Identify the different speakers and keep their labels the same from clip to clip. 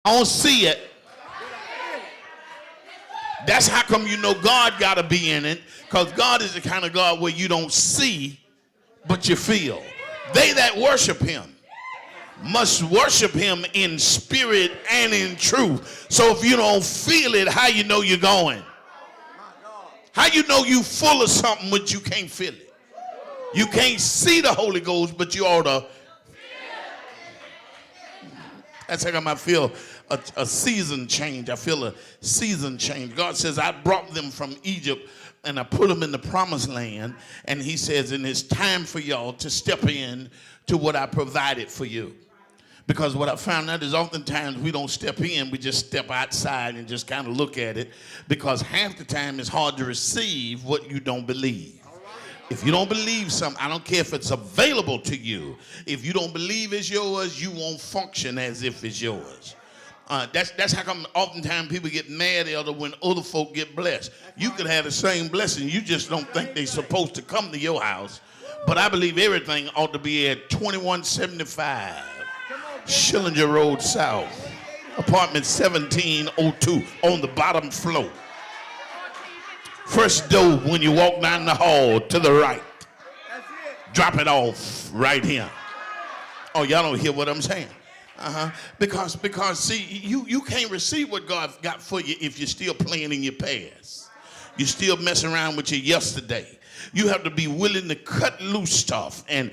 Speaker 1: I don't see it. That's how come you know God got to be in it, because God is the kind of God where you don't see, but you feel. They that worship him must worship him in spirit and in truth. So if you don't feel it, how you know you're going? How you know you full of something but you can't feel it? You can't see the Holy Ghost, but you ought to. That's how come I feel a season change. I feel a season change. God says, I brought them from Egypt and I put them in the promised land. And he says, and it's time for y'all to step in to what I provided for you. Because what I found out is oftentimes we don't step in, we just step outside and just kind of look at it. Because half the time it's hard to receive what you don't believe. If you don't believe something, I don't care if it's available to you. If you don't believe it's yours, you won't function as if it's yours. That's how come oftentimes people get mad when other folk get blessed. You could have the same blessing. You just don't think they're supposed to come to your house. But I believe everything ought to be at 2175 Schillinger Road South, apartment 1702 on the bottom floor. First door when you walk down the hall to the right. Drop it off right here. Oh, y'all don't hear what I'm saying. Because see, you can't receive what God got for you if you're still playing in your past. You're still messing around with your yesterday. You have to be willing to cut loose stuff. And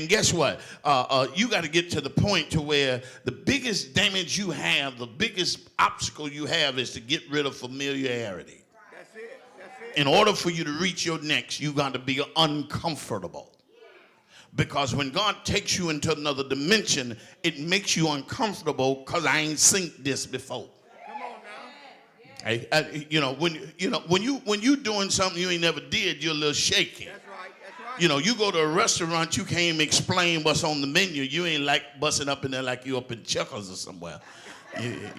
Speaker 1: guess what? You got to get to the point to where the biggest damage you have, the biggest obstacle you have is to get rid of familiarity. That's it. In order for you to reach your next, you got to be uncomfortable. Because when God takes you into another dimension, it makes you uncomfortable because I ain't seen this before. Come on now. When you doing something you ain't never did, you're a little shaky. That's right. You go to a restaurant, you can't even explain what's on the menu. You ain't like busting up in there like you up in Checkers or somewhere.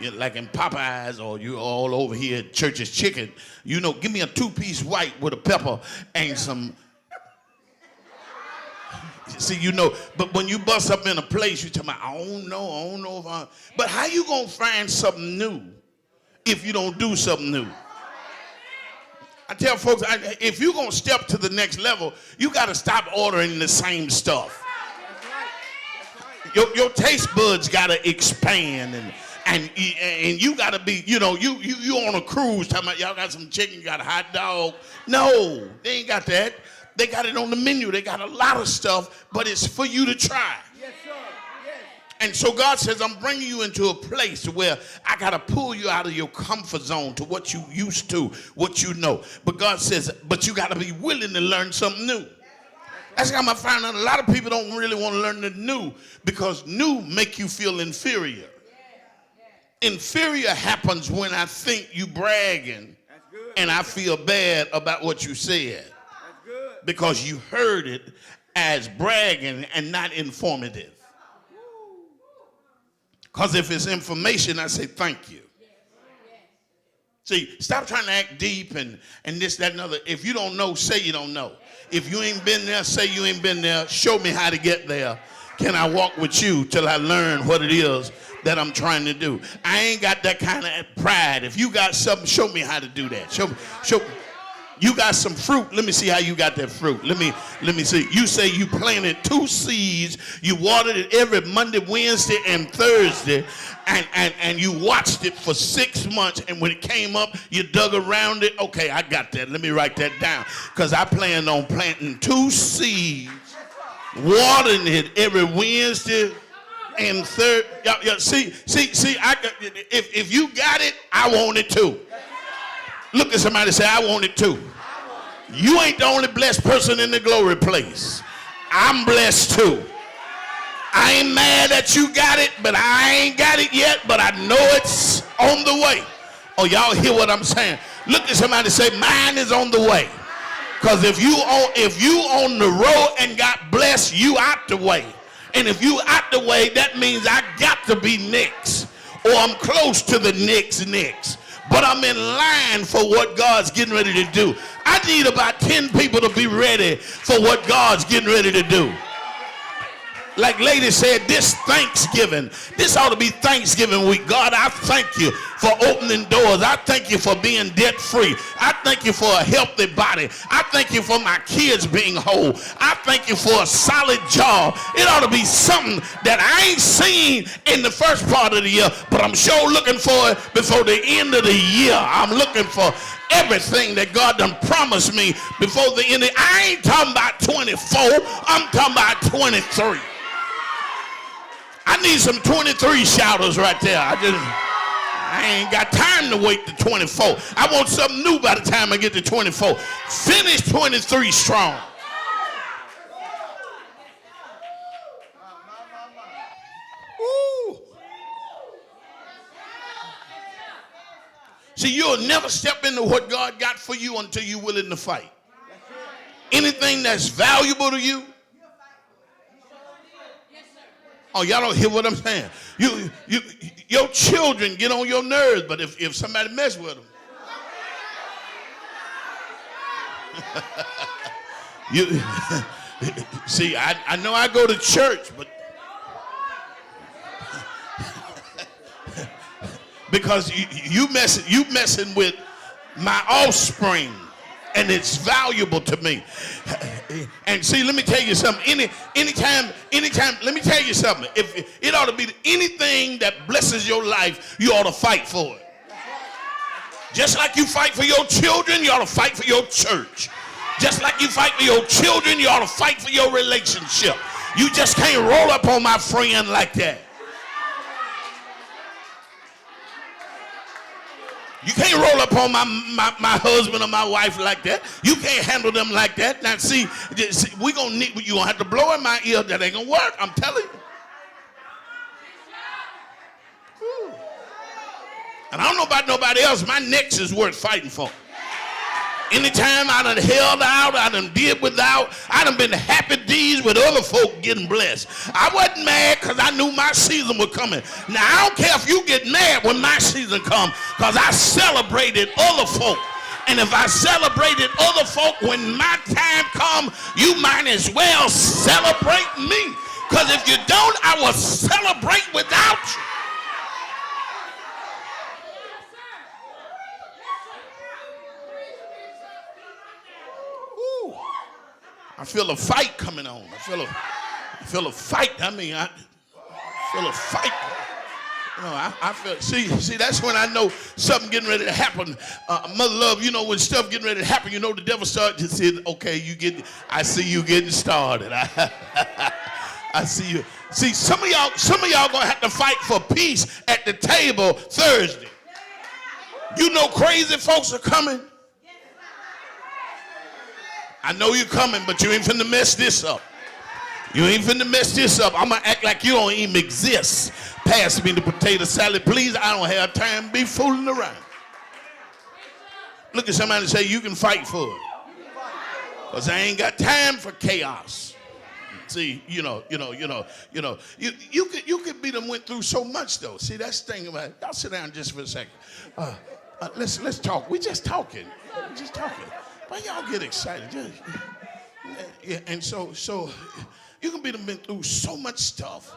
Speaker 1: You're like in Popeyes, or you all over here at Church's Chicken. Give me a 2-piece white with a pepper and some. See, but when you bust up in a place, you tell me, I don't know if I. But how you gonna find something new if you don't do something new? I tell folks, if you're gonna step to the next level, you gotta stop ordering the same stuff. That's right. Your taste buds gotta expand, and you gotta be, you on a cruise talking about y'all got some chicken, you got a hot dog. No, they ain't got that. They got it on the menu. They got a lot of stuff, but it's for you to try. Yes, sir. Yes. And so God says, I'm bringing you into a place where I got to pull you out of your comfort zone to what you used to, what you know. But God says, but you got to be willing to learn something new. That's how I found out a lot of people don't really want to learn the new, because new make you feel inferior. Inferior happens when I think you bragging and I feel bad about what you said. Because you heard it as bragging and not informative. Because if it's information, I say thank you. See, stop trying to act deep and this, that, and other. If you don't know, say you don't know. If you ain't been there, say you ain't been there. Show me how to get there. Can I walk with you till I learn what it is that I'm trying to do? I ain't got that kind of pride. If you got something, show me how to do that. Show me. You got some fruit. Let me see how you got that fruit. Let me see. You say you planted 2 seeds. You watered it every Monday, Wednesday, and Thursday, and you watched it for 6 months. And when it came up, you dug around it. Okay, I got that. Let me write that down, because I plan on planting 2 seeds, watering it every Wednesday and Thursday. See. If you got it, I want it too. Look at somebody and say, I want it too. You ain't the only blessed person in the glory place. I'm blessed too. I ain't mad that you got it, but I ain't got it yet, but I know it's on the way. Oh, y'all hear what I'm saying? Look at somebody and say, mine is on the way. Because if you on the road and got blessed, you out the way. And if you out the way, that means I got to be next, or I'm close to the next. But I'm in line for what God's getting ready to do. I need about 10 people to be ready for what God's getting ready to do. Like lady said, this Thanksgiving, this ought to be Thanksgiving week. God, I thank you for opening doors. I thank you for being debt free. I thank you for a healthy body. I thank you for my kids being whole. I thank you for a solid job. It ought to be something that I ain't seen in the first part of the year, but I'm sure looking for it before the end of the year. I'm looking for everything that God done promised me before the end of the year. I ain't talking about 24. I'm talking about 23. I need some 23 shouters right there. I ain't got time to wait to 24. I want something new by the time I get to 24. Finish 23 strong. Woo. See, you'll never step into what God got for you until you're willing to fight. Anything that's valuable to you. Oh, y'all don't hear what I'm saying. Your children get on your nerves, but if somebody mess with them, see, I know I go to church, but because you messing with my offspring, and it's valuable to me. And see, let me tell you something. Anytime, let me tell you something. If it ought to be anything that blesses your life, you ought to fight for it. Just like you fight for your children, you ought to fight for your church. Just like you fight for your children, you ought to fight for your relationship. You just can't roll up on my friend like that. You can't roll up on my husband or my wife like that. You can't handle them like that. Now see, you're gonna have to blow in my ear. That ain't gonna work, I'm telling you. Whew. And I don't know about nobody else. My next is worth fighting for. Anytime I done held out, I done did without, I done been happy deeds with other folk getting blessed. I wasn't mad because I knew my season was coming. Now, I don't care if you get mad when my season comes, because I celebrated other folk. And if I celebrated other folk when my time comes, you might as well celebrate me. Because if you don't, I will celebrate without you. I feel a fight coming on. I feel a fight. I feel a fight. You know, I feel. See, that's when I know something getting ready to happen. Mother Love, you know when stuff getting ready to happen, you know the devil starts to say, "Okay, I see you getting started. I see you." See, some of y'all gonna have to fight for peace at the table Thursday. You know, crazy folks are coming. I know you're coming, but you ain't finna mess this up. You ain't finna mess this up. I'm gonna act like you don't even exist. Pass me the potato salad, please. I don't have time to be fooling around. Look at somebody and say, you can fight for it. Because I ain't got time for chaos. See, you could be them went through so much though. See, that's the thing about it. Y'all sit down just for a second. Let's talk. We just talking. Why y'all get excited? Yeah, and so you can be them been through so much stuff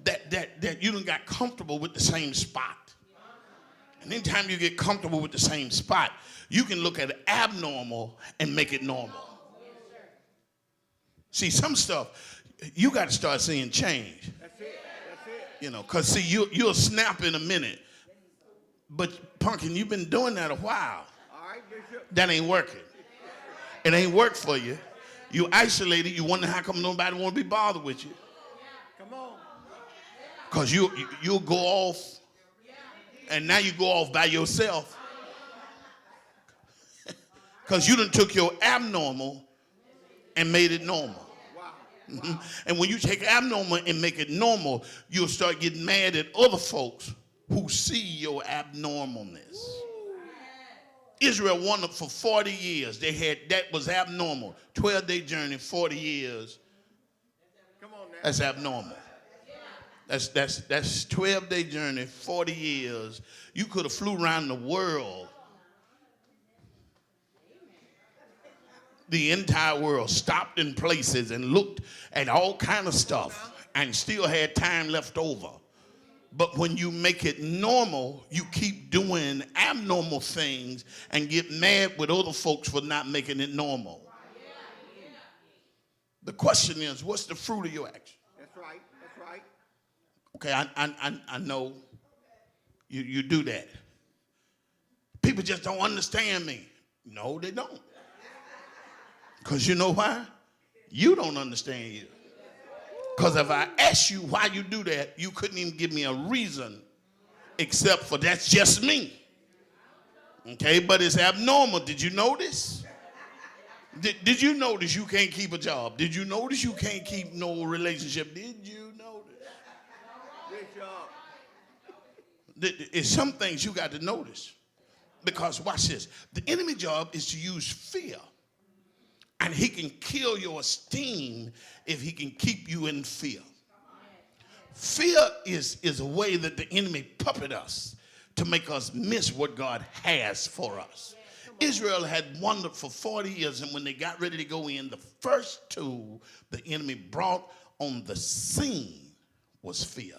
Speaker 1: that you done got comfortable with the same spot. And anytime you get comfortable with the same spot, you can look at abnormal and make it normal. See, some stuff you got to start seeing change. That's it. You know, because see, you'll snap in a minute. But Pumpkin, you've been doing that a while. All right, Bishop. That ain't working. It ain't work for you. You isolated. You wonder how come nobody want to be bothered with you. Come on. Because you'll go off, and now you go off by yourself. Because you done took your abnormal and made it normal. Mm-hmm. And when you take abnormal and make it normal, you'll start getting mad at other folks who see your abnormalness. Israel wandered for 40 years. That was abnormal. 12-day journey, 40 years. Come on now. That's abnormal. That's 12-day journey, 40 years. You could have flew around the world. The entire world, stopped in places and looked at all kind of stuff and still had time left over. But when you make it normal, you keep doing abnormal things and get mad with other folks for not making it normal. The question is, what's the fruit of your action?
Speaker 2: That's right. That's right.
Speaker 1: Okay, I know you do that. People just don't understand me. No, they don't. Because you know why? You don't understand you. Because if I asked you why you do that, you couldn't even give me a reason except for that's just me. Okay, but it's abnormal. Did you notice? Did you notice you can't keep a job? Did you notice you can't keep no relationship? Did you notice?
Speaker 2: Good job.
Speaker 1: It's some things you got to notice. Because watch this. The enemy job is to use fear. And he can kill your esteem if he can keep you in fear. Fear is a way that the enemy puppet us to make us miss what God has for us. Israel had wandered for 40 years, and when they got ready to go in, the first tool the enemy brought on the scene was fear.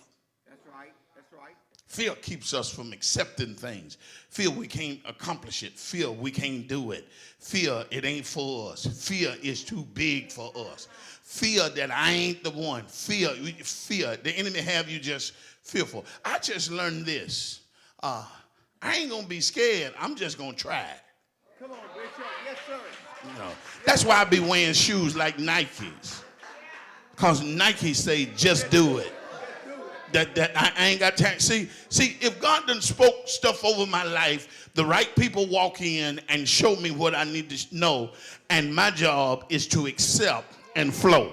Speaker 2: That's right. That's right.
Speaker 1: Fear keeps us from accepting things. Fear we can't accomplish it. Fear we can't do it. Fear it ain't for us. Fear is too big for us. Fear that I ain't the one. Fear the enemy have you just fearful. I just learned this. I ain't gonna be scared. I'm just gonna try it.
Speaker 2: Come on, Bishop. Yes, sir.
Speaker 1: You know, that's why I be wearing shoes like Nikes. Cause Nike say just do it. That I ain't got time. See, if God done spoke stuff over my life, the right people walk in and show me what I need to know, and my job is to accept and flow.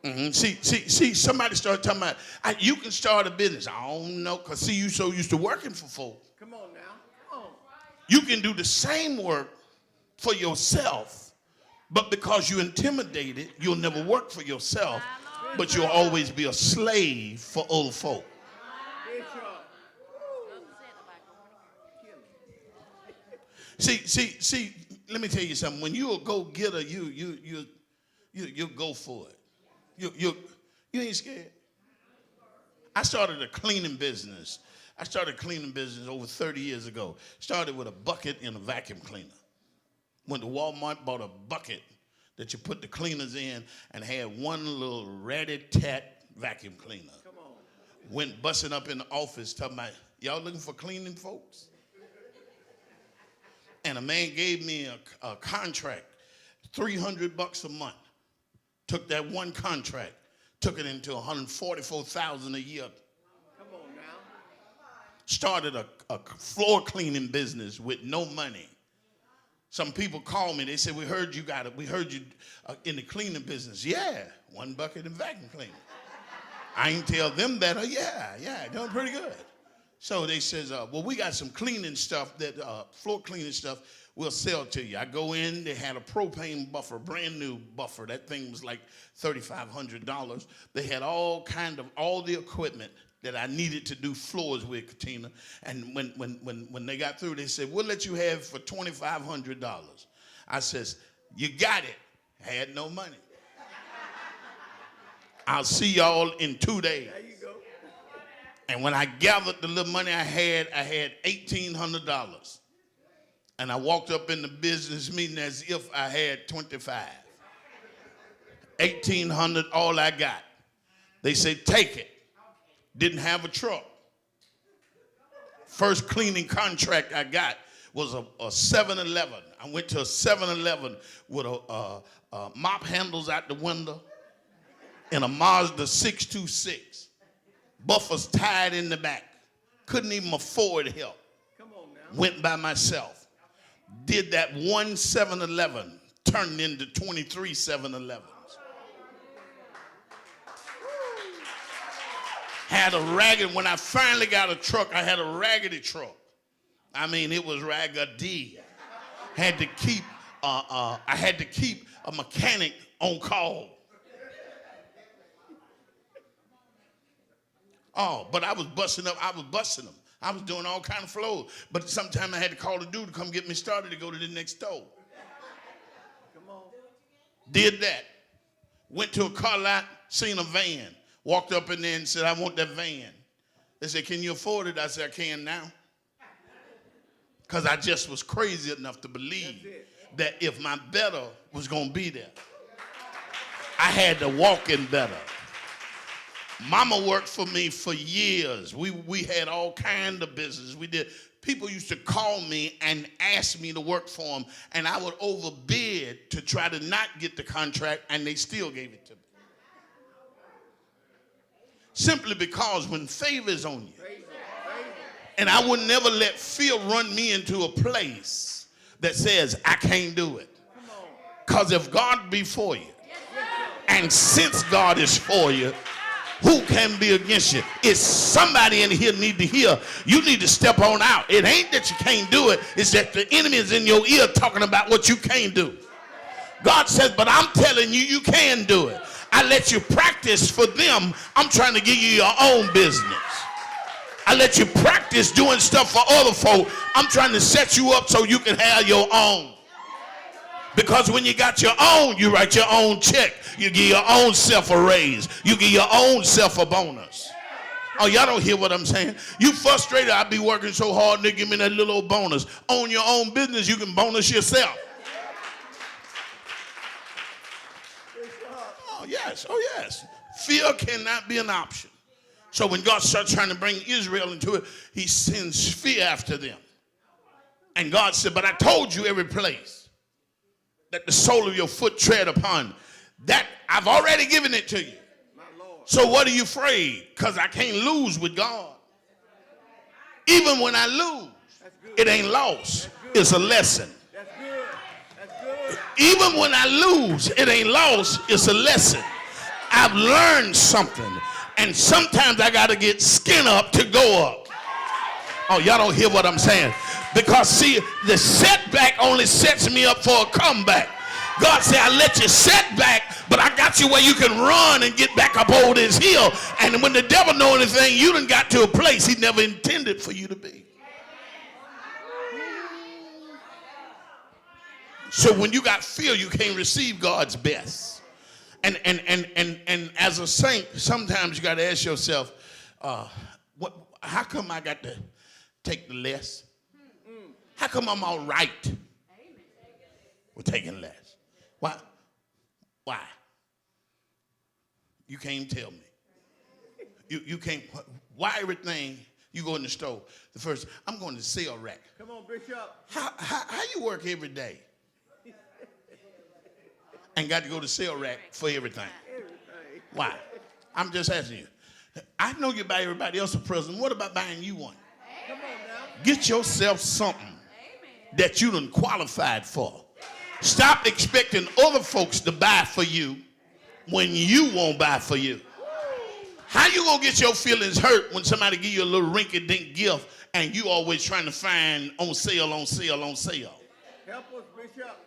Speaker 1: Mm-hmm. See, somebody started talking about, you can start a business. I don't know, because see, you so used to working for folks.
Speaker 2: Come on now. Come on.
Speaker 1: You can do the same work for yourself, but because you're intimidated, you'll never work for yourself. But you'll always be a slave for other folk. See, let me tell you something. When you're a go-getter, you'll go for it. You ain't scared. I started a cleaning business. I started cleaning business over 30 years ago. Started with a bucket and a vacuum cleaner. Went to Walmart, bought a bucket that you put the cleaners in, and had one little ratty-tat vacuum cleaner.
Speaker 2: Come on.
Speaker 1: Went busting up in the office talking about, y'all looking for cleaning folks? And a man gave me a contract, $300 a month. Took that one contract, took it into $144,000 a year.
Speaker 2: Come on now.
Speaker 1: Started a floor cleaning business with no money. Some people call me. They say, we heard you got it. We heard you in the cleaning business. Yeah, one bucket and vacuum cleaner. I ain't tell them that. Yeah, doing pretty good. So they says, well, we got some cleaning stuff, that floor cleaning stuff we'll sell to you. I go in. They had a propane buffer, brand new buffer. That thing was like $3,500. They had all the equipment that I needed to do floors with, Katina. And when they got through, they said, we'll let you have it for $2,500. I says, you got it. I had no money. I'll see y'all in 2 days.
Speaker 2: There you go.
Speaker 1: And when I gathered the little money I had $1,800. And I walked up in the business meeting as if I had 25. $1,800, all I got. They said, take it. Didn't have a truck. First cleaning contract I got was a 7-Eleven. I went to a 7-Eleven with a mop handles out the window and a Mazda 626. Buffers tied in the back. Couldn't even afford help.
Speaker 2: Come on now.
Speaker 1: Went by myself. Did that one 7-Eleven, turned into 23 7-Elevens. Had a ragged, when I finally got a truck, I had a raggedy truck. I mean, it was raggedy. I had to keep a mechanic on call. Oh, but I was busting them. I was doing all kind of flows. But sometimes I had to call the dude to come get me started to go to the next store.
Speaker 2: Come on.
Speaker 1: Did that. Went to a car lot, seen a van. Walked up in there and said, I want that van. They said, can you afford it? I said, I can now. Because I just was crazy enough to believe that if my better was going to be there, I had to walk in better. Mama worked for me for years. We had all kind of business. We did. People used to call me and ask me to work for them, and I would overbid to try to not get the contract, and they still gave it to me. Simply because when favor is on you, and I would never let fear run me into a place that says I can't do it. Because if God be for you, and since God is for you, who can be against you? It's somebody in here need to hear. You need to step on out. It ain't that you can't do it. It's that the enemy is in your ear talking about what you can't do. God says, but I'm telling you, you can do it. I let you practice for them. I'm trying to give you your own business. I let you practice doing stuff for other folk. I'm trying to set you up so you can have your own. Because when you got your own, you write your own check. You give your own self a raise. You give your own self a bonus. Oh, y'all don't hear what I'm saying? You frustrated. I be working so hard, and they give me that little old bonus. Own your own business, you can bonus yourself. Oh, yes. Oh, yes. Fear cannot be an option. So when God starts trying to bring Israel into it, he sends fear after them. And God said, but I told you every place that the sole of your foot tread upon, that I've already given it to you. So what are you afraid? Because I can't lose with God. Even when I lose, it ain't lost. It's a lesson.
Speaker 2: That's good. That's good.
Speaker 1: Even when I lose, it ain't lost. It's a lesson. I've learned something. And sometimes I got to get skin up to go up. Oh, y'all don't hear what I'm saying. Because, see, the setback only sets me up for a comeback. God said, I let you set back, but I got you where you can run and get back up over this hill. And when the devil know anything, you done got to a place he never intended for you to be. So when you got fear, you can't receive God's best. And as a saint, sometimes you got to ask yourself, how come I got to take the less? How come I'm all right with taking less? Why? Why? You can't tell me. You can't. Why everything you go in the store? The first, I'm going to sale rack.
Speaker 2: Come on, Bishop.
Speaker 1: How you work every day and got to go to sale rack for everything? Why? I'm just asking you. I know you buy everybody else a present. What about buying you one?
Speaker 2: Come on now.
Speaker 1: Get yourself something that you done qualified for. Stop expecting other folks to buy for you when you won't buy for you. How you gonna get your feelings hurt when somebody give you a little rinky-dink gift and you always trying to find on sale, on sale, on sale?
Speaker 2: Help us, Bishop.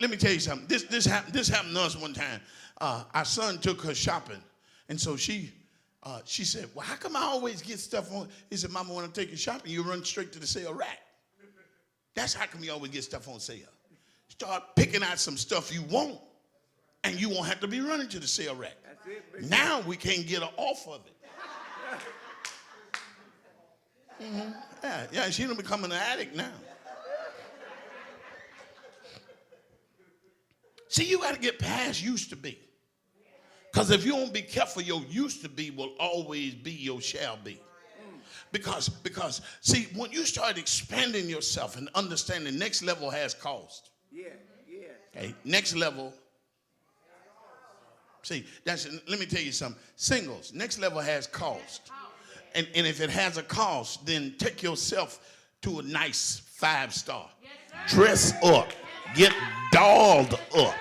Speaker 1: Let me tell you something. This happened to us one time. Our son took her shopping, and so she said, well, how come I always get stuff on? He said, Mama, when I take you shopping, you run straight to the sale rack. That's how come you always get stuff on sale. Start picking out some stuff you want, and you won't have to be running to the sale rack.
Speaker 2: That's it, Bishop.
Speaker 1: Now we can't get her off of it. Yeah, she done become an addict now. See, you got to get past used to be. Because if you don't be careful, your used to be will always be your shall be. Because see, when you start expanding yourself and understanding next level has cost.
Speaker 2: Yeah.
Speaker 1: Okay, next level. See, let me tell you something. Singles, next level has cost. And if it has a cost, then take yourself to a nice 5-star. Dress up. Get dolled up.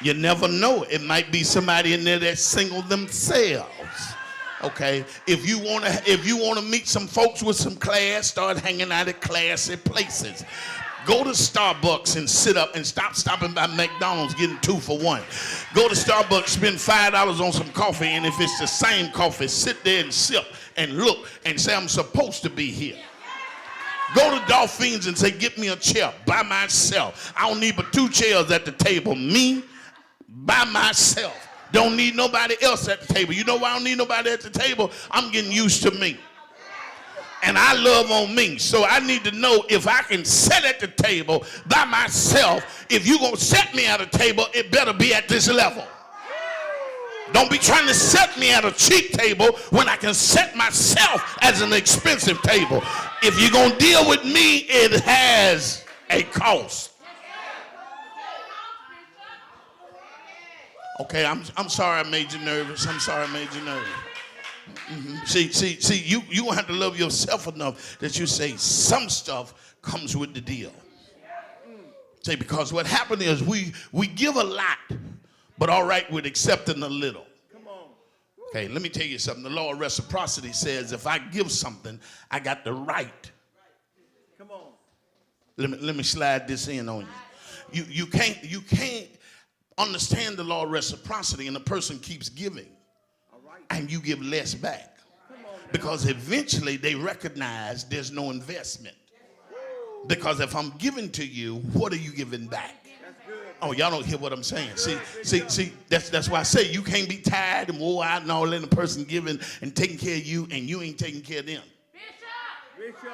Speaker 1: You never know. It might be somebody in there that's single themselves. Okay? If you wanna meet some folks with some class, start hanging out at classy places. Go to Starbucks and sit up and stop stopping by McDonald's getting 2 for 1. Go to Starbucks, spend $5 on some coffee, and if it's the same coffee, sit there and sip and look and say, I'm supposed to be here. Go to Dolphins and say, get me a chair by myself. I don't need but 2 chairs at the table. Me by myself. Don't need nobody else at the table. You know why I don't need nobody at the table? I'm getting used to me. And I love on me. So I need to know if I can sit at the table by myself. If you're going to set me at a table, it better be at this level. Don't be trying to set me at a cheap table when I can set myself as an expensive table. If you're going to deal with me, it has a cost. Okay, I'm sorry I made you nervous. I'm sorry I made you nervous. See, you gonna have to love yourself enough that you say some stuff comes with the deal. Say, because what happened is we give a lot, but all right with accepting a little.
Speaker 2: Come on.
Speaker 1: Okay, let me tell you something. The law of reciprocity says if I give something, I got the right.
Speaker 2: Come on.
Speaker 1: Let me slide this in on you. You can't understand the law of reciprocity and the person keeps giving. And you give less back. Because eventually they recognize there's no investment. Because if I'm giving to you, what are you giving back? Oh, y'all don't hear what I'm saying. See, that's why I say you can't be tired and wore out and all that, and the person giving and taking care of you and you ain't taking care of them.
Speaker 2: Bishop.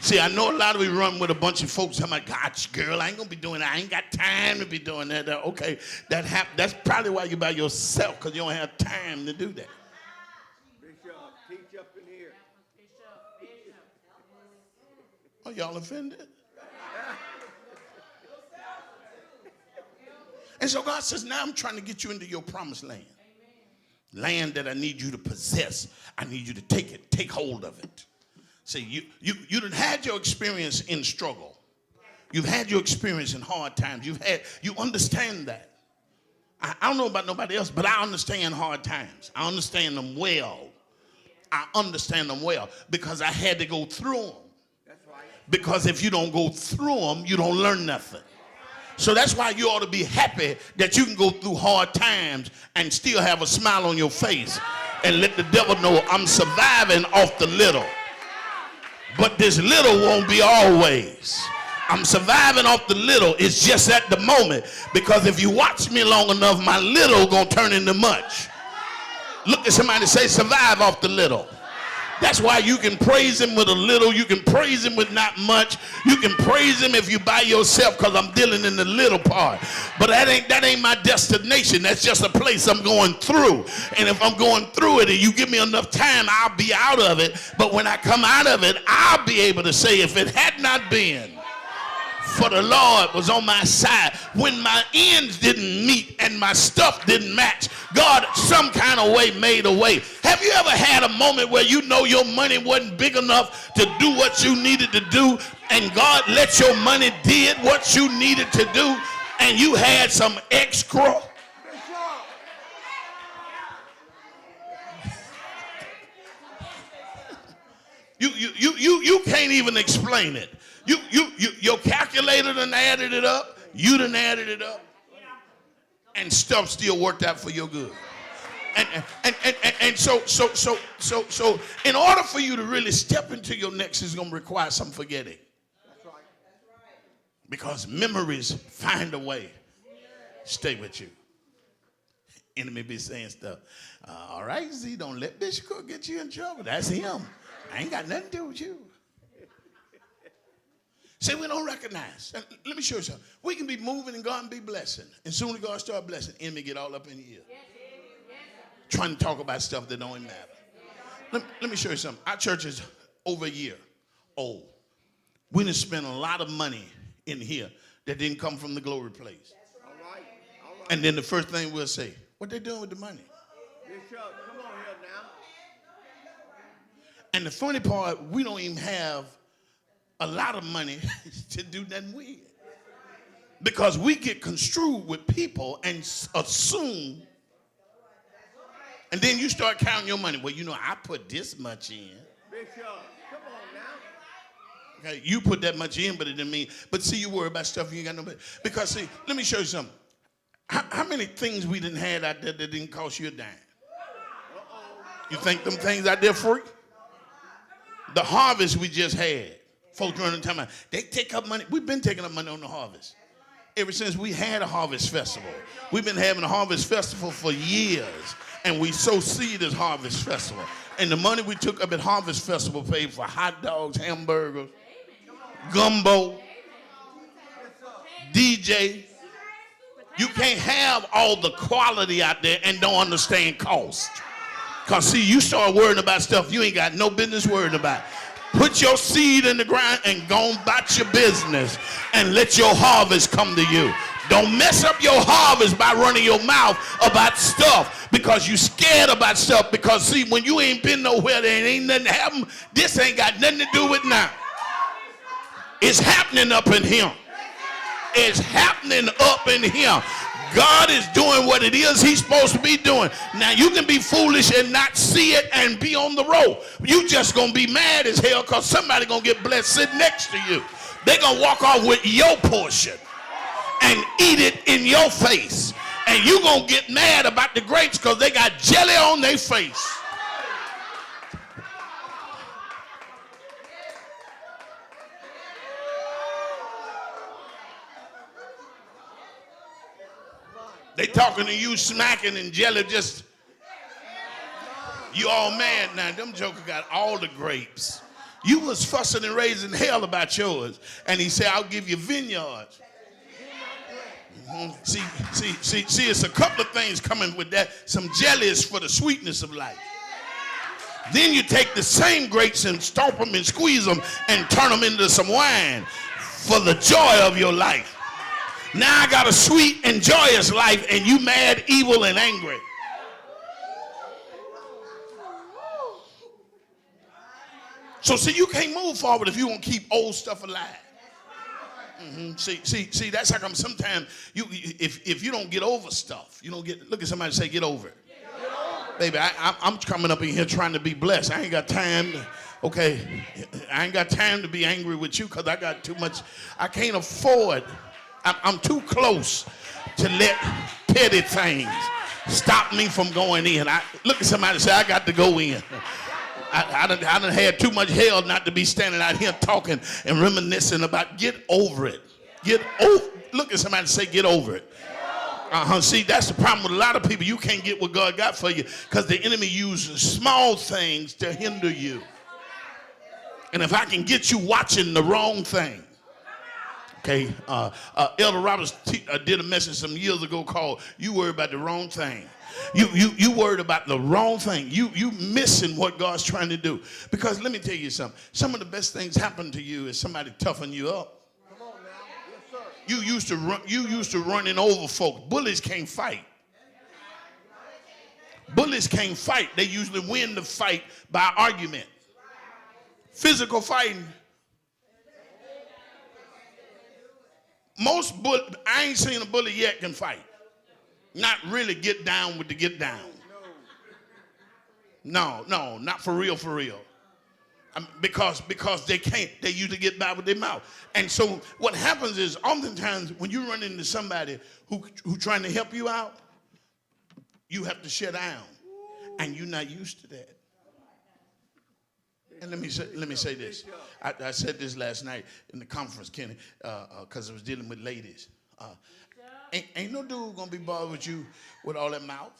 Speaker 1: See, I know a lot of you run with a bunch of folks. I'm like, gosh, girl, I ain't gonna be doing that. I ain't got time to be doing that. Okay, that's probably why you're by yourself, because you don't have time to do that.
Speaker 2: Bishop, teach up in here.
Speaker 1: Are y'all offended? And so God says, now I'm trying to get you into your promised land. Land that I need you to possess. I need you to take hold of it. See, you done had your experience in struggle. You've had your experience in hard times. You understand that. I don't know about nobody else, but I understand hard times. I understand them well. I understand them well because I had to go through them.
Speaker 2: That's right.
Speaker 1: Because if you don't go through them, you don't learn nothing. So that's why you ought to be happy that you can go through hard times and still have a smile on your face and let the devil know I'm surviving off the little. But this little won't be always. I'm surviving off the little. It's just at the moment. Because if you watch me long enough, my little gonna turn into much. Look at somebody and say, survive off the little. That's why you can praise him with a little. You can praise him with not much. You can praise him if you by yourself, because I'm dealing in the little part. But that ain't my destination. That's just a place I'm going through. And if I'm going through it and you give me enough time, I'll be out of it. But when I come out of it, I'll be able to say, if it had not been for the Lord was on my side, when my ends didn't meet and my stuff didn't match, God some kind of way made a way. Have you ever had a moment where you know your money wasn't big enough to do what you needed to do, and God let your money did what you needed to do, and you had some extra? You can't even explain it. Your calculator done added it up. You done added it up. And stuff still worked out for your good. And so in order for you to really step into your next is going to require some forgetting.
Speaker 2: That's right.
Speaker 1: Because memories find a way. Stay with you. Enemy be saying stuff. All right, Z, don't let Bishop Cook get you in trouble. That's him. I ain't got nothing to do with you. See, we don't recognize. Let me show you something. We can be moving and God be blessing. And soon as God start blessing, enemy get all up in your ear. Trying to talk about stuff that don't even matter. Let me show you something. Our church is over a year old. We done spent a lot of money in here that didn't come from the glory place.
Speaker 2: All right.
Speaker 1: And then the first thing we'll say, what they doing with the money?
Speaker 2: Bishop, come on here now.
Speaker 1: And the funny part, we don't even have a lot of money to do nothing with. Because we get construed with people and assume. And then you start counting your money. Well, you know, I put this much in.
Speaker 2: Bishop, come on now.
Speaker 1: Okay, you put that much in, but it didn't mean. But see, you worry about stuff you ain't got no money. Because see, let me show you something. How many things we didn't have out there that didn't cost you a dime? You think them things out there free? The harvest we just had. Folks running talking about, they take up money. We've been taking up money on the harvest. Ever since we had a harvest festival. We've been having a harvest festival for years. And we sow seed as harvest festival. And the money we took up at harvest festival paid for hot dogs, hamburgers, gumbo, DJ. You can't have all the quality out there and don't understand cost. Because, see, you start worrying about stuff you ain't got no business worrying about. Put your seed in the ground and go about your business and let your harvest come to you. Don't mess up your harvest by running your mouth about stuff because you scared about stuff. Because, see, when you ain't been nowhere, there ain't nothing happen. This ain't got nothing to do with now. It's happening up in here. It's happening up in here. God is doing what it is he's supposed to be doing. Now, you can be foolish and not see it and be on the road. You just going to be mad as hell because somebody going to get blessed sitting next to you. They're going to walk off with your portion and eat it in your face. And you going to get mad about the grapes because they got jelly on their face. They talking to you smacking and jelly just, you all mad now. Them joker got all the grapes. You was fussing and raising hell about yours. And he said, I'll give you vineyards. See, it's a couple of things coming with that. Some jelly is for the sweetness of life. Then you take the same grapes and stomp them and squeeze them and turn them into some wine for the joy of your life. Now I got a sweet and joyous life and you mad, evil, and angry. So see, you can't move forward if you won't keep old stuff alive. See, that's how come sometimes if you don't get over stuff, you don't get, look at somebody and say, get over it. Baby, I'm coming up in here trying to be blessed. I ain't got time to, okay, I ain't got time to be angry with you because I got too much, I can't afford. I'm too close to let petty things stop me from going in. I look at somebody and say, I got to go in. I done had too much hell not to be standing out here talking and reminiscing about. Get over it. Look at somebody and say, get over it. See, that's the problem with a lot of people. You can't get what God got for you because the enemy uses small things to hinder you. And if I can get you watching the wrong thing. Okay, Elder Roberts did a message some years ago called "You Worry About the Wrong Thing." You worried about the wrong thing. You missing what God's trying to do. Because let me tell you something. Some of the best things happen to you is somebody toughen you up.
Speaker 2: Come on now. Yes, sir.
Speaker 1: You used to running over folks. Bullies can't fight. Bullies can't fight. They usually win the fight by argument. Physical fighting. I ain't seen a bully yet can fight. Not really get down with the get down. No, not for real. Because they can't. They usually get by with their mouth. And so what happens is oftentimes when you run into somebody who trying to help you out, you have to shut down. And you're not used to that. And let me say this. I said this last night in the conference, Kenny, because I was dealing with ladies. Ain't no dude gonna be bothered with you with all that mouth.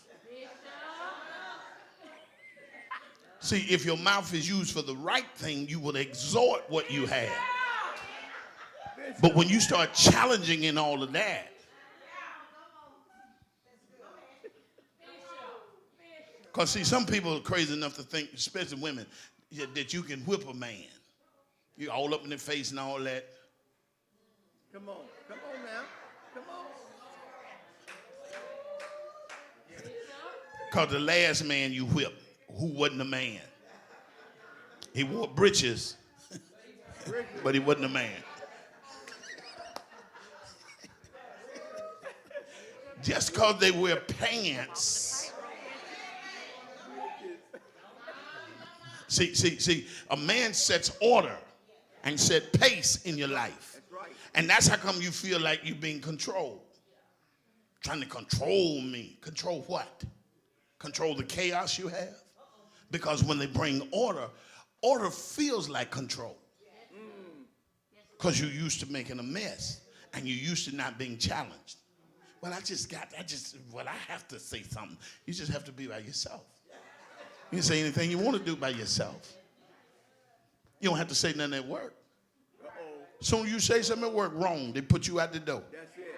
Speaker 1: See, if your mouth is used for the right thing, you will exhort what you have. But when you start challenging in all of that, because see, some people are crazy enough to think, especially women, that you can whip a man. You all up in their face and all that.
Speaker 2: Come on now. Come on.
Speaker 1: Because the last man you whipped, who wasn't a man. He wore breeches, but he wasn't a man. Just because they wear pants. See, a man sets order and set pace in your life.
Speaker 2: That's right.
Speaker 1: And that's how come you feel like you're being controlled. Trying to control me. Control what? Control the chaos you have? Because when they bring order, Order feels like control. Because you're used to making a mess and you're used to not being challenged. Well, I have to say something. You just have to be by yourself. You can say anything you want to do by yourself. You don't have to say nothing at work. As soon as you say something at work wrong, they put you out the door.
Speaker 2: That's it.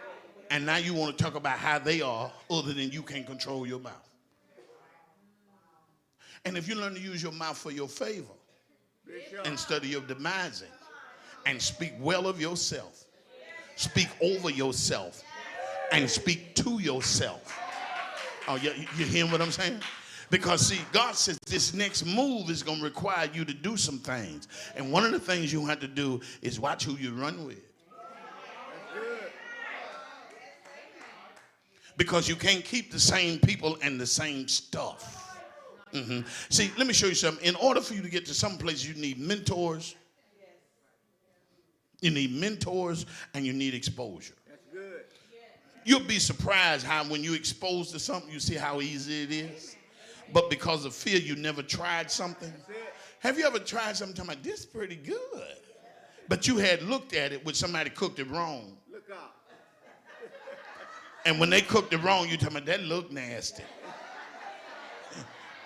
Speaker 1: And now you want to talk about how they are other than you can't control your mouth. And if you learn to use your mouth for your favor instead of your demising, and speak well of yourself, speak over yourself, and speak to yourself. Oh, you hearing what I'm saying? Because see, God says this next move is going to require you to do some things. And one of the things you have to do is watch who you run with. Because you can't keep the same people and the same stuff. See, let me show you something. In order for you to get to some place, you need mentors. You need mentors and you need exposure.
Speaker 2: That's good.
Speaker 1: You'll be surprised how when you're exposed to something, you see how easy it is. But because of fear, you never tried something. Have you ever tried something talking about, this is pretty good? But you had looked at it when somebody cooked it wrong.
Speaker 2: Look out.
Speaker 1: And when they cooked it wrong, you're talking about, that looked nasty.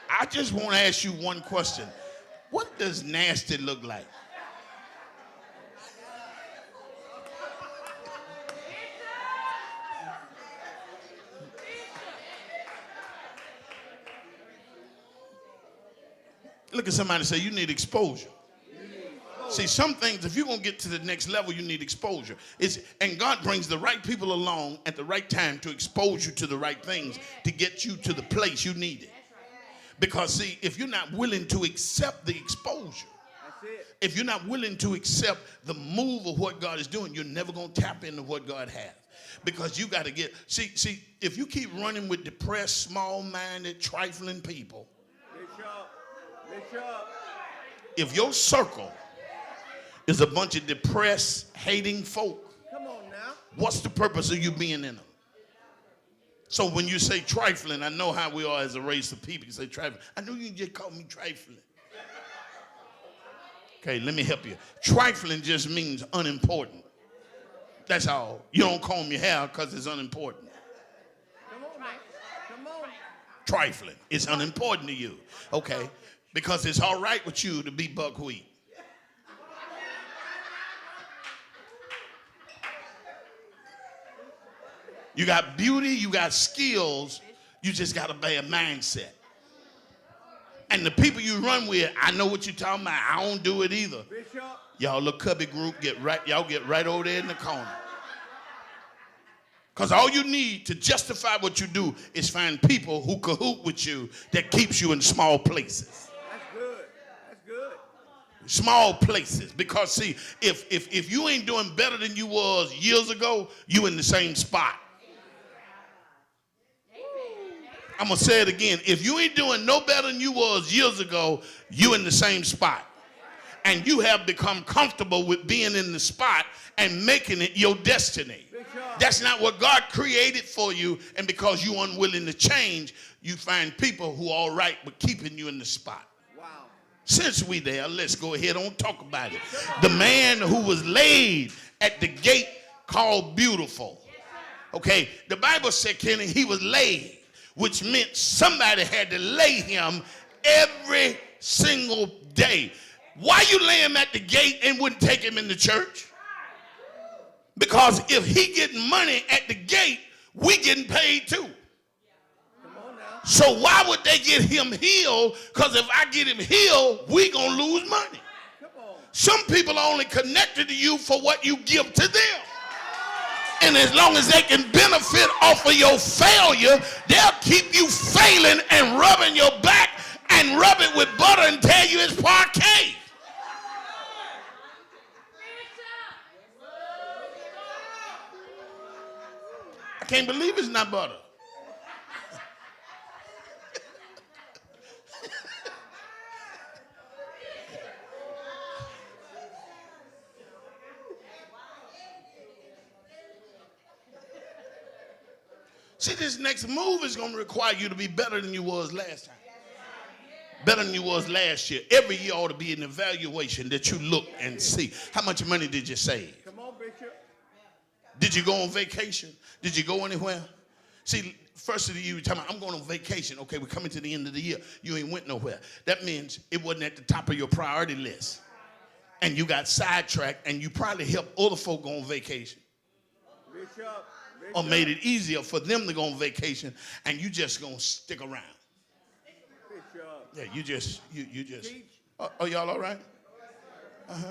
Speaker 1: I just want to ask you one question. What does nasty look like? Look at somebody and say, you need exposure. See, some things, if you're going to get to the next level, you need exposure. And God brings the right people along at the right time to expose you to the right things to get you to the place you need it. Because, see, if you're not willing to accept the exposure, if you're not willing to accept the move of what God is doing, you're never going to tap into what God has. Because you got to get, see, if you keep running with depressed, small-minded, trifling people, if your circle is a bunch of depressed, hating folk,
Speaker 2: come on now.
Speaker 1: What's the purpose of you being in them? So when you say trifling, I know how we are as a race of people. You say trifling. I know you just call me trifling. Okay, let me help you. Trifling just means unimportant. That's all. You don't comb your hair because it's unimportant.
Speaker 2: Come on, man. Come on.
Speaker 1: Trifling. It's unimportant to you. Okay. Because it's all right with you to be buckwheat. You got beauty, you got skills, you just got a bad mindset. And the people you run with, I know what you're talking about. I don't do it either.
Speaker 2: Bishop.
Speaker 1: Y'all little cubby group, y'all get right over there in the corner. Because all you need to justify what you do is find people who cahoot with you that keeps you in small places.
Speaker 2: That's good. That's good.
Speaker 1: Small places. Because see, if you ain't doing better than you was years ago, you in the same spot. I'm going to say it again. If you ain't doing no better than you was years ago, you in the same spot. And you have become comfortable with being in the spot and making it your destiny. That's not what God created for you. And because you're unwilling to change, you find people who are all right with keeping you in the spot.
Speaker 2: Wow.
Speaker 1: Since we there, let's go ahead and talk about it. The man who was laid at the gate called Beautiful. Okay, the Bible said, Kenny, he was laid, which meant somebody had to lay him every single day. Why you lay him at the gate and wouldn't take him in the church? Because if he getting money at the gate, we getting paid too.
Speaker 2: Come on now.
Speaker 1: So why would they get him healed? Because if I get him healed, we gonna lose money.
Speaker 2: Come on.
Speaker 1: Some people are only connected to you for what you give to them. And as long as they can benefit off of your failure, they'll keep you failing and rubbing your back and rub it with butter and tell you it's parquet. I can't believe it's not butter. See, this next move is going to require you to be better than you was last time. better than you was last year. Every year ought to be an evaluation that you look and see. How much money did you save?
Speaker 2: Come on, Bishop.
Speaker 1: Did you go on vacation? Did you go anywhere? See, first of the year, you're talking about, I'm going on vacation. Okay, we're coming to the end of the year. You ain't went nowhere. That means it wasn't at the top of your priority list. And you got sidetracked, and you probably helped other folk go on vacation.
Speaker 2: Bishop.
Speaker 1: Or made it easier for them to go on vacation, and you just going to stick around.
Speaker 2: Bishop.
Speaker 1: Yeah, you just.
Speaker 2: Teach.
Speaker 1: Oh, y'all all right? Uh-huh.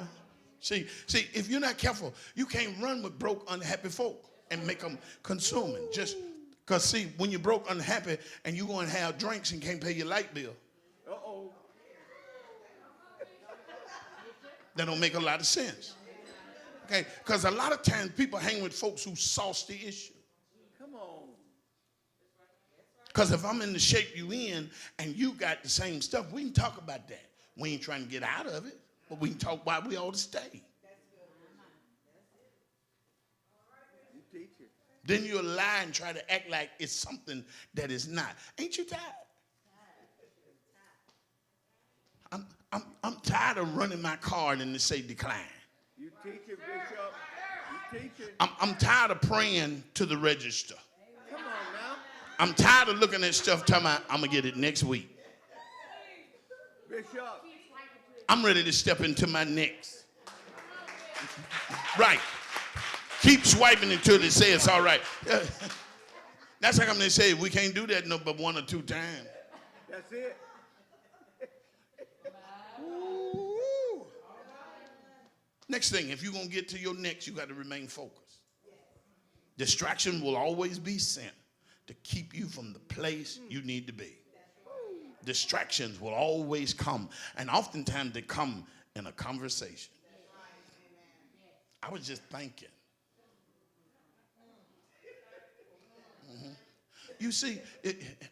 Speaker 1: See, if you're not careful, you can't run with broke, unhappy folk and make them consuming. Just because, see, when you're broke, unhappy, and you go and have drinks and can't pay your light bill,
Speaker 2: Uh-oh.
Speaker 1: that don't make a lot of sense. Okay, because a lot of times people hang with folks who sauce the issue.
Speaker 2: Come on.
Speaker 1: Because if I'm in the shape you in and you got the same stuff, we can talk about that. We ain't trying to get out of it, but we can talk why we ought to stay.
Speaker 2: You teach it.
Speaker 1: Then you'll lie and try to act like it's something that is not. Ain't you tired? I'm tired of running my card and it say decline.
Speaker 2: You teach it, Bishop. You teach it.
Speaker 1: I'm tired of praying to the register.
Speaker 2: Come on now.
Speaker 1: I'm tired of looking at stuff talking about I'm going to get it next week.
Speaker 2: Bishop.
Speaker 1: I'm ready to step into my next. Right. Keep swiping until they say it's all right. That's how come they say we can't do that no but 1 or 2 times.
Speaker 2: That's it.
Speaker 1: Ooh. Next thing, if you're going to get to your next, you got to remain focused. Distraction will always be sent to keep you from the place you need to be. Distractions will always come, and oftentimes they come in a conversation. I was just thinking. You see,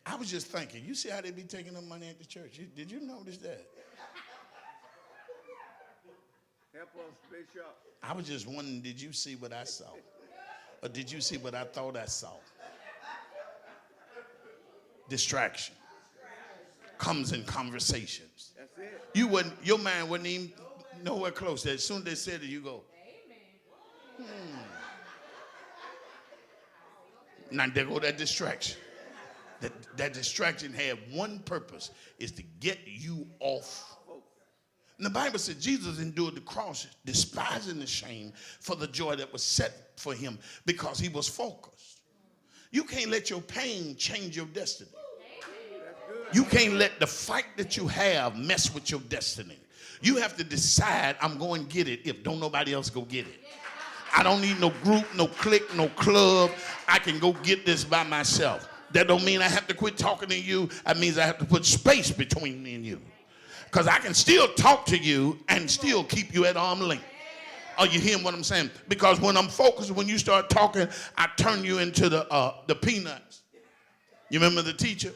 Speaker 1: I was just thinking. You see how they be taking up money at the church? Did you notice that?
Speaker 2: Help us, Bishop.
Speaker 1: I was just wondering, did you see what I saw? Or did you see what I thought I saw? Distraction comes in conversations.
Speaker 2: That's it.
Speaker 1: Your mind wasn't even nowhere close. As soon as they said it, you go, Now there go that distraction. That distraction had one purpose, is to get you off. And the Bible said Jesus endured the cross, despising the shame, for the joy that was set for him, because he was focused. You can't let your pain change your destiny. You can't let the fight that you have mess with your destiny. You have to decide, I'm going to get it if don't nobody else go get it. I don't need no group, no clique, no club. I can go get this by myself. That don't mean I have to quit talking to you. That means I have to put space between me and you. Because I can still talk to you and still keep you at arm's length. Are you hearing what I'm saying? Because when I'm focused, when you start talking, I turn you into the peanuts. You remember the teacher?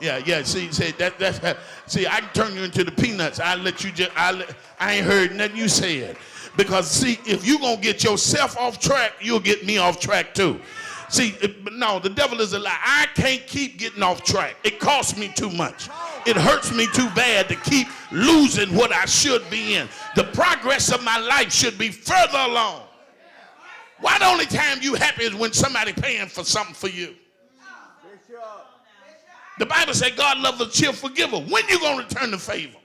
Speaker 1: Yeah. See, see, I can turn you into the peanuts. I let you I ain't heard nothing you said. Because see, if you gonna get yourself off track, you'll get me off track too. See, no, the devil is a lie. I can't keep getting off track. It costs me too much. It hurts me too bad to keep losing what I should be in. The progress of my life should be further along. Why the only time you happy is when somebody paying for something for you?
Speaker 2: Bishop.
Speaker 1: The Bible says God loves a cheerful giver. When you going to return the favor?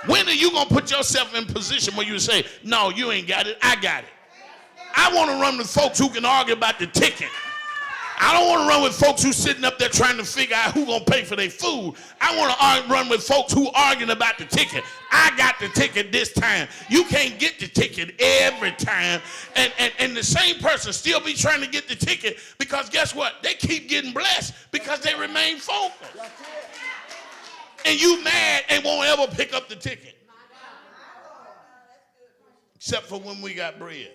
Speaker 1: When are you going to put yourself in position where you say, no, you ain't got it, I got it? I want to run with folks who can argue about the ticket. I don't want to run with folks who sitting up there trying to figure out who's going to pay for their food. I want to run with folks who arguing about the ticket. I got the ticket this time. You can't get the ticket every time. And the same person still be trying to get the ticket, because guess what? They keep getting blessed because they remain focused. And you mad and won't ever pick up the ticket. Except for when we got bread.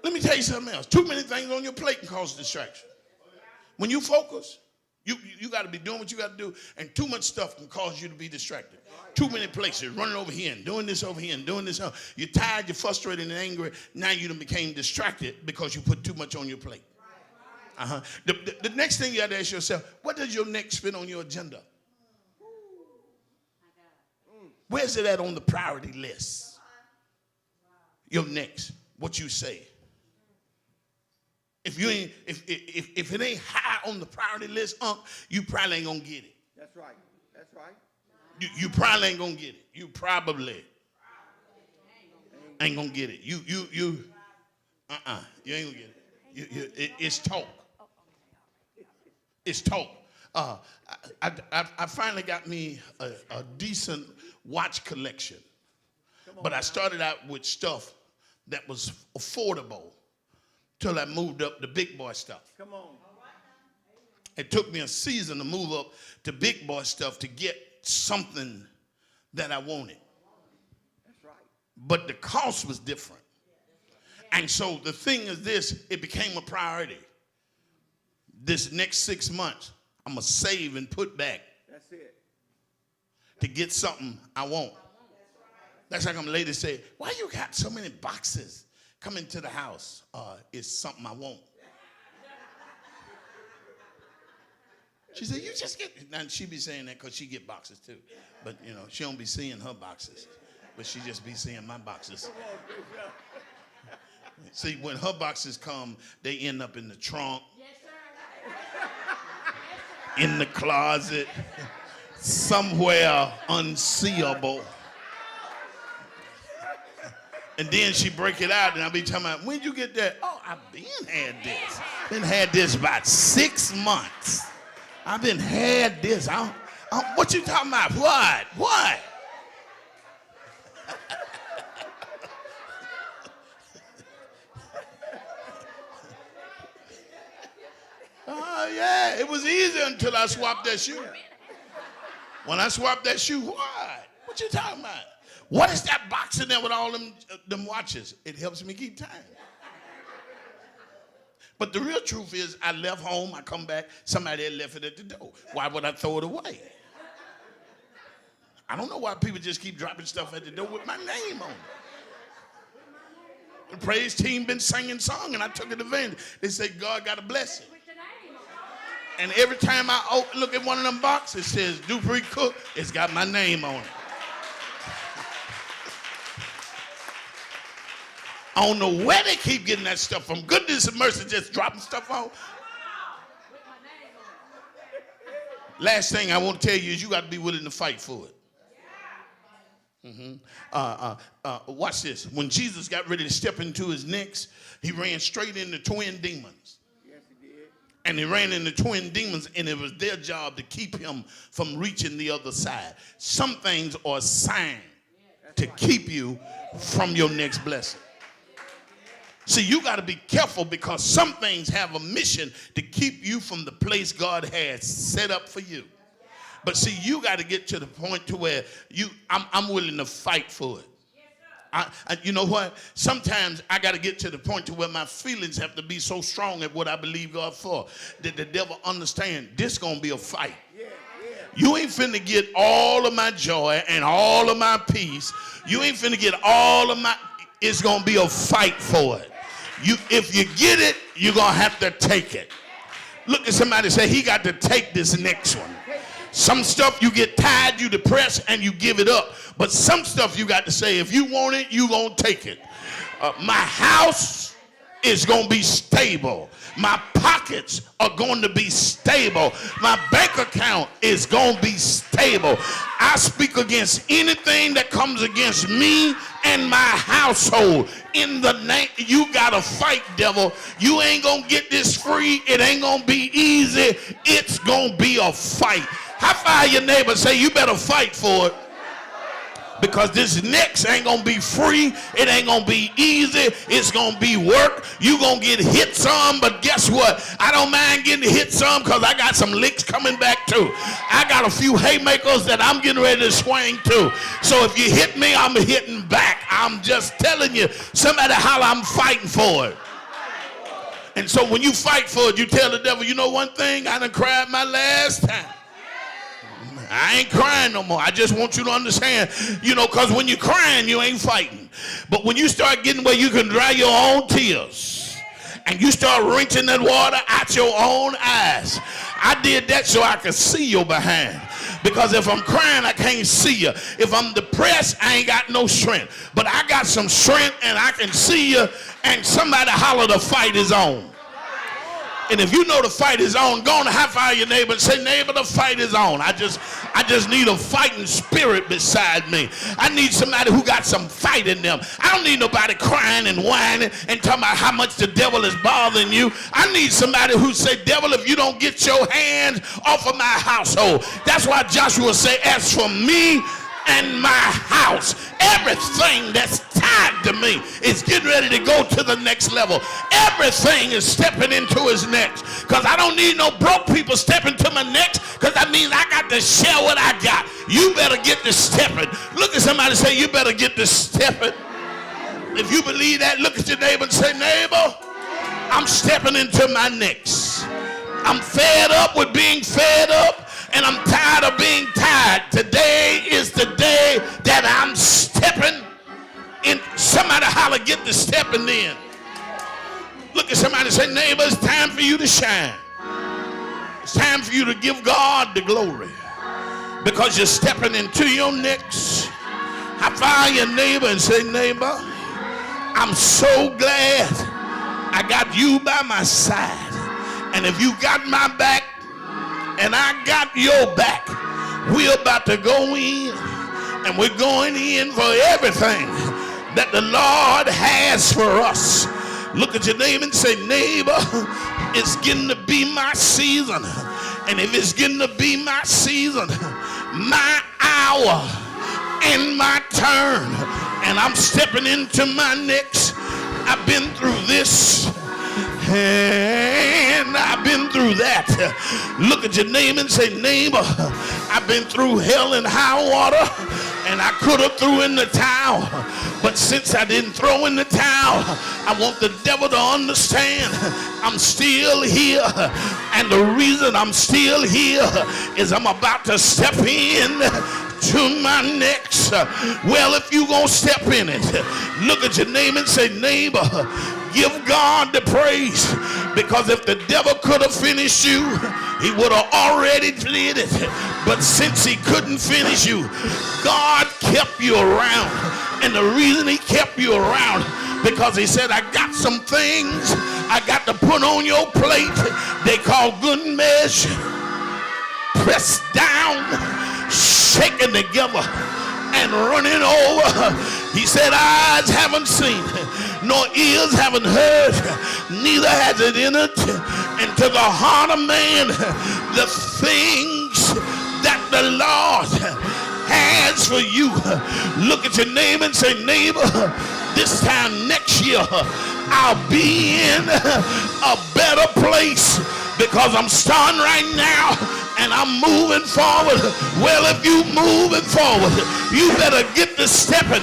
Speaker 1: Let me tell you something else. Too many things on your plate can cause distraction. When you focus, You got to be doing what you got to do, and too much stuff can cause you to be distracted. Too many places, running over here and doing this over here and doing this. You're tired, you're frustrated and angry. Now you done became distracted because you put too much on your plate. The next thing you got to ask yourself, what does your next fit on your agenda? Where's it at on the priority list? Your next, what you say. If it ain't high on the priority list, you probably ain't gonna get it.
Speaker 2: That's right. That's right.
Speaker 1: You probably ain't gonna get it. You probably ain't gonna get it. You ain't gonna get it. It's talk. It's talk. I finally got me a decent watch collection, but I started out with stuff that was affordable till I moved up to big boy stuff.
Speaker 2: Come on.
Speaker 1: It took me a season to move up to big boy stuff to get something that I wanted.
Speaker 2: That's right.
Speaker 1: But the cost was different. And so the thing is this, it became a priority. This next 6 months, I'm going to save and put back.
Speaker 2: That's it.
Speaker 1: To get something I want. That's like a lady say, why you got so many boxes coming to the house? It's something I want. She said, you just get, and she be saying that because she get boxes too. But, you know, she don't be seeing her boxes. But she just be seeing my boxes. See, when her boxes come, they end up in the trunk, in the closet, somewhere unseeable. And then she break it out, and I be talking about, when'd you get that? Oh, I've been had this. Been had this about 6 months. I've been had this. What you talking about? What? Oh, yeah, it was easy until I swapped that shoe. When I swapped that shoe, what you talking about? What is that box in there with all them watches? It helps me keep time. But the real truth is, I left home, I come back, somebody had left it at the door. Why would I throw it away? I don't know why people just keep dropping stuff at the door with my name on it. The praise team been singing song, and I took it advantage. They said, God got a blessing. And every time I look at one of them boxes, it says, Dupree Cook, it's got my name on it. I don't know where they keep getting that stuff from. Goodness and mercy, just dropping stuff on. Last thing I want to tell you is you got to be willing to fight for it. Watch this. When Jesus got ready to step into his next, he ran straight into twin demons.
Speaker 2: Yes, he did.
Speaker 1: And he ran into twin demons, and it was their job to keep him from reaching the other side. Some things are assigned to keep you from your next blessing. See, you got to be careful because some things have a mission to keep you from the place God has set up for you. But see, you got to get to the point to where I'm willing to fight for it. You know what? Sometimes I got to get to the point to where my feelings have to be so strong at what I believe God for that the devil understand this going to be a fight. You ain't finna get all of my joy and all of my peace. You ain't finna get all of my, it's going to be a fight for it. If you get it, you're going to have to take it. Look at somebody and say, he got to take this next one. Some stuff you get tired, you depressed, and you give it up. But some stuff you got to say, if you want it, you going to take it. My house is going to be stable. My pockets are going to be stable. My bank account is going to be stable. I speak against anything that comes against me and my household. In the name, you got to fight, devil. You ain't going to get this free. It ain't going to be easy. It's going to be a fight. High five your neighbor, say you better fight for it. Because this next ain't going to be free. It ain't going to be easy. It's going to be work. You going to get hit some, but guess what? I don't mind getting hit some because I got some licks coming back too. I got a few haymakers that I'm getting ready to swing too. So if you hit me, I'm hitting back. I'm just telling you, somebody holler, I'm fighting for it. And so when you fight for it, you tell the devil, you know one thing, I done cried my last time. I ain't crying no more. I just want you to understand, because when you're crying, you ain't fighting. But when you start getting where you can dry your own tears and you start rinsing that water out your own eyes. I did that so I could see your behind. Because if I'm crying, I can't see you. If I'm depressed, I ain't got no strength. But I got some strength and I can see you, and somebody holler the fight is on. And if you know the fight is on, go on and high five your neighbor and say, neighbor, the fight is on. I just need a fighting spirit beside me. I need somebody who got some fight in them. I don't need nobody crying and whining and talking about how much the devil is bothering you. I need somebody who say, devil, if you don't get your hands off of my household. That's why Joshua say, as for me and my house, everything that's tied to me is getting ready to go to the next level. Everything is stepping into his next. Because I don't need no broke people stepping to my next, because that means I got to share what I got. You better get to stepping. Look at somebody and say, you better get to stepping. If you believe that, look at your neighbor and say, neighbor, I'm stepping into my next. I'm fed up with being fed up. And I'm tired of being tired. Today is the day that I'm stepping in. Somebody holler, get the stepping in. Look at somebody and say, neighbor, it's time for you to shine. It's time for you to give God the glory. Because you're stepping into your next. High five your neighbor and say, neighbor, I'm so glad I got you by my side. And if you got my back, and I got your back, we're about to go in, and we're going in for everything that the Lord has for us. Look at your neighbor and say, neighbor, it's getting to be my season. And if it's getting to be my season, my hour and my turn, and I'm stepping into my next. I've been through this, and I've been through that. Look at your neighbor and say, neighbor, I've been through hell and high water, and I could have threw in the towel. But since I didn't throw in the towel, I want the devil to understand I'm still here. And the reason I'm still here is I'm about to step in to my next. Well, if you gonna step in it, look at your neighbor and say, neighbor, give God the praise, because if the devil could have finished you, he would have already did it. But since he couldn't finish you, God kept you around. And the reason he kept you around, because he said, I got some things I got to put on your plate. They call good measure, pressed down, shaken together, and running over. He said, eyes haven't seen, nor ears haven't heard, neither has it entered into the heart of man the things that the Lord has for you. Look at your neighbor and say, neighbor, this time next year I'll be in a better place, because I'm starting right now and I'm moving forward. Well, if you moving forward, you better get to stepping.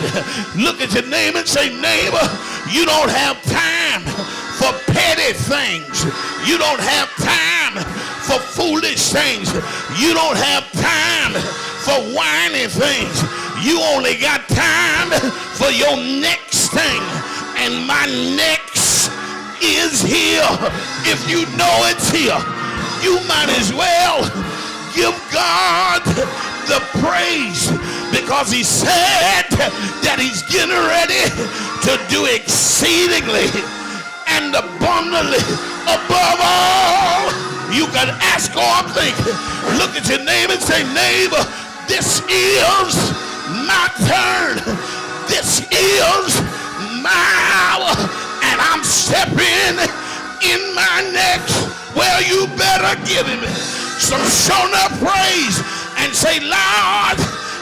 Speaker 1: Look at your neighbor and say, neighbor, you don't have time for petty things. You don't have time for foolish things. You don't have time for whiny things. You only got time for your next thing. And my next is here. If you know it's here, you might as well give God the praise, because he said that he's getting ready to do exceedingly and abundantly above all you can ask or think. Look at your neighbor and say, neighbor, this is my turn. This is my hour, and I'm stepping in my next. Well, you better give him some shown up praise and say, Lord,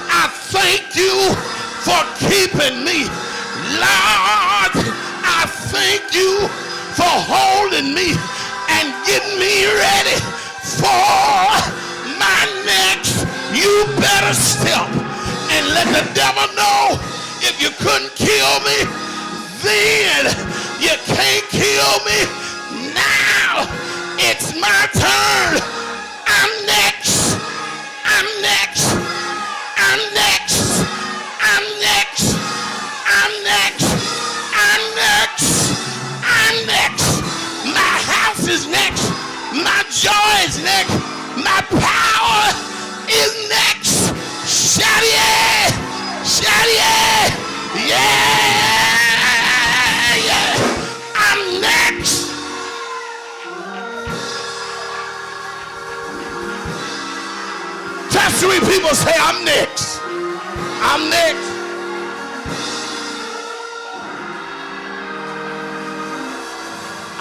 Speaker 1: I thank you for keeping me. Lord, I thank you for holding me and getting me ready for my next. You better step and let the devil know, if you couldn't kill me then, you can't kill me now. is next. My joy is next. My power is next. Shout yeah. Shout yeah. Yeah. Yeah. I'm next. Touch 3 people, say I'm next. I'm next.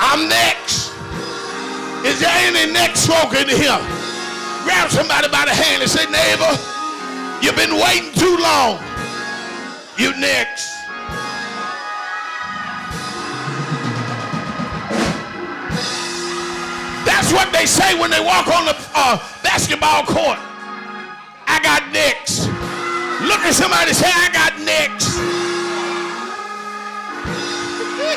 Speaker 1: I'm next. Is there any next folk in here? Grab somebody by the hand and say, neighbor, you've been waiting too long. You next. That's what they say when they walk on the basketball court. I got next. Look at somebody, say, I got next. Woo!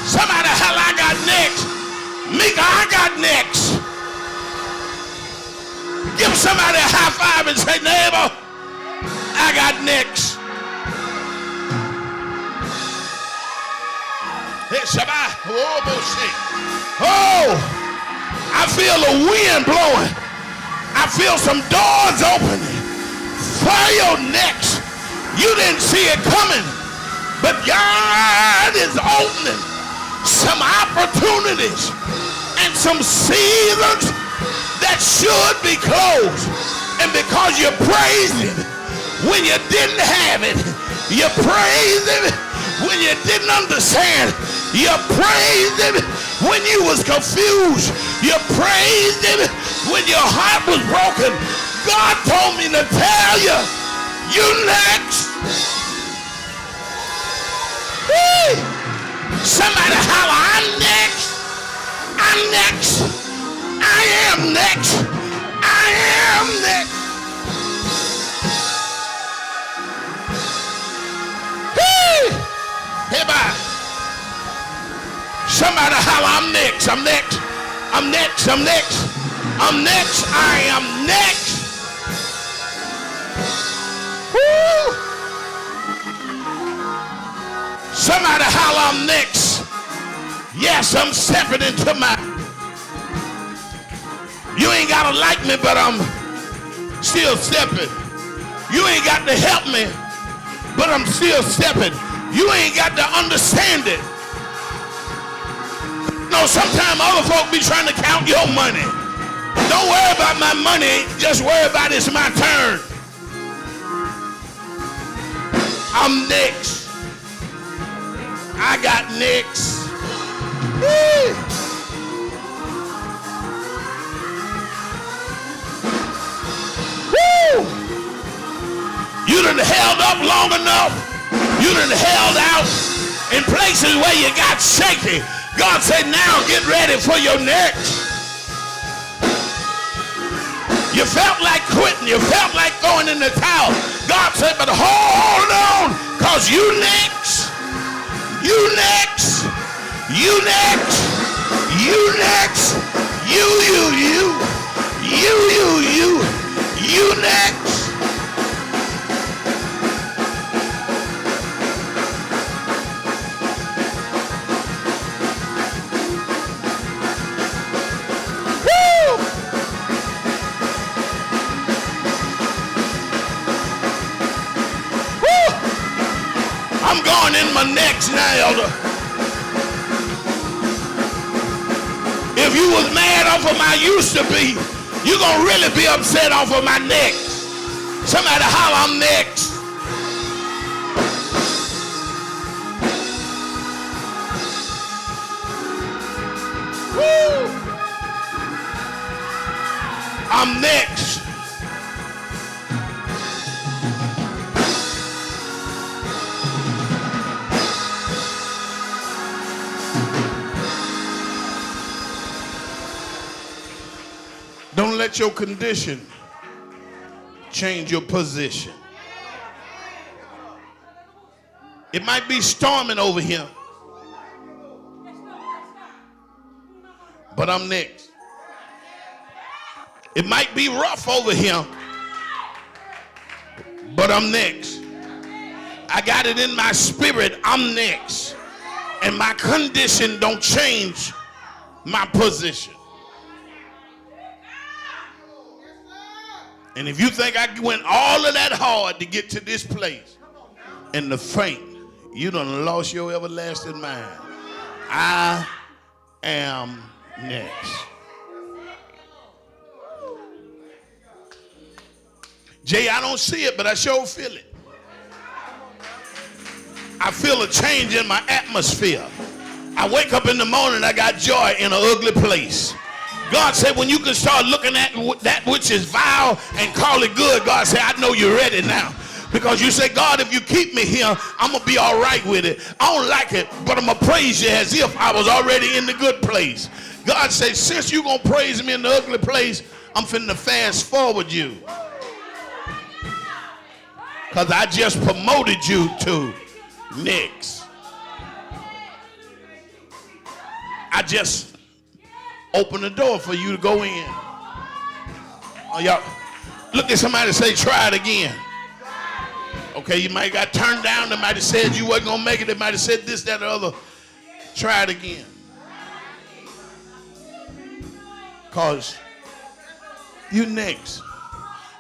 Speaker 1: Somebody holla, I got next. Mika, I got next. Give somebody a high five and say, neighbor, I got next. Hey, Shabbat. Oh, I feel a wind blowing. I feel some doors opening. For your next. You didn't see it coming, but God is opening some opportunities and some seasons that should be closed. And because you praised him when you didn't have it, you praised him when you didn't understand, you praised him when you was confused, you praised him when your heart was broken. God told me to tell you, you next. Woo! Somebody holler, I'm next. I'm next. I am next. I am next. Hey! Hey, bye. Somebody holler, I'm next. I'm next. I'm next. I'm next. I'm next. I am next. Woo! Somebody holler, I'm next. Yes, I'm stepping into my. You ain't got to like me, but I'm still stepping. You ain't got to help me, but I'm still stepping. You ain't got to understand it. No, sometimes other folk be trying to count your money. Don't worry about my money. Just worry about it's my turn. I'm next. I got next. Woo. Woo. You done held up long enough. You done held out in places where you got shaky. God said, now get ready for your next. You felt like quitting. You felt like throwing in the towel. God said, but hold on, because you next. You next. You next. You next. You next. Woo! Woo! I'm going in my next now, elder. If you was mad off of my used to be, you're going to really be upset off of my next. Somebody holler, I'm next. Woo! I'm next. Don't let your condition change your position. It might be storming over here, but I'm next. It might be rough over here, but I'm next. I got it in my spirit, I'm next. And my condition don't change my position. And if you think I went all of that hard to get to this place and the faint, you done lost your everlasting mind. I am next. Jay, I don't see it, but I sure feel it. I feel a change in my atmosphere. I wake up in the morning, I got joy in an ugly place. God said when you can start looking at that which is vile and call it good, God said, I know you're ready now. Because you say, God, if you keep me here, I'm going to be all right with it. I don't like it, but I'm going to praise you as if I was already in the good place. God said, since you're going to praise me in the ugly place, I'm finna fast forward you. Because I just promoted you to next. I just opened the door for you to go in. Oh, y'all, look at somebody and say, try it again. Okay, you might got turned down. They might have said you wasn't going to make it. They might have said this, that, or the other. Try it again. Because you next.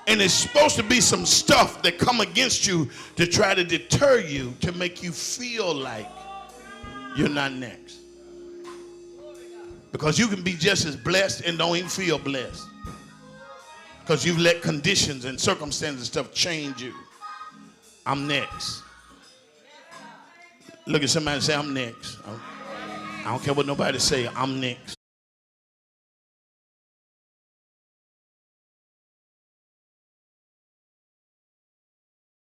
Speaker 1: And it's supposed to be some stuff that come against you to try to deter you, to make you feel like you're not next. Because you can be just as blessed and don't even feel blessed. Because you've let conditions and circumstances and stuff change you. I'm next. Look at somebody and say, I'm next. I don't care what nobody say, I'm next.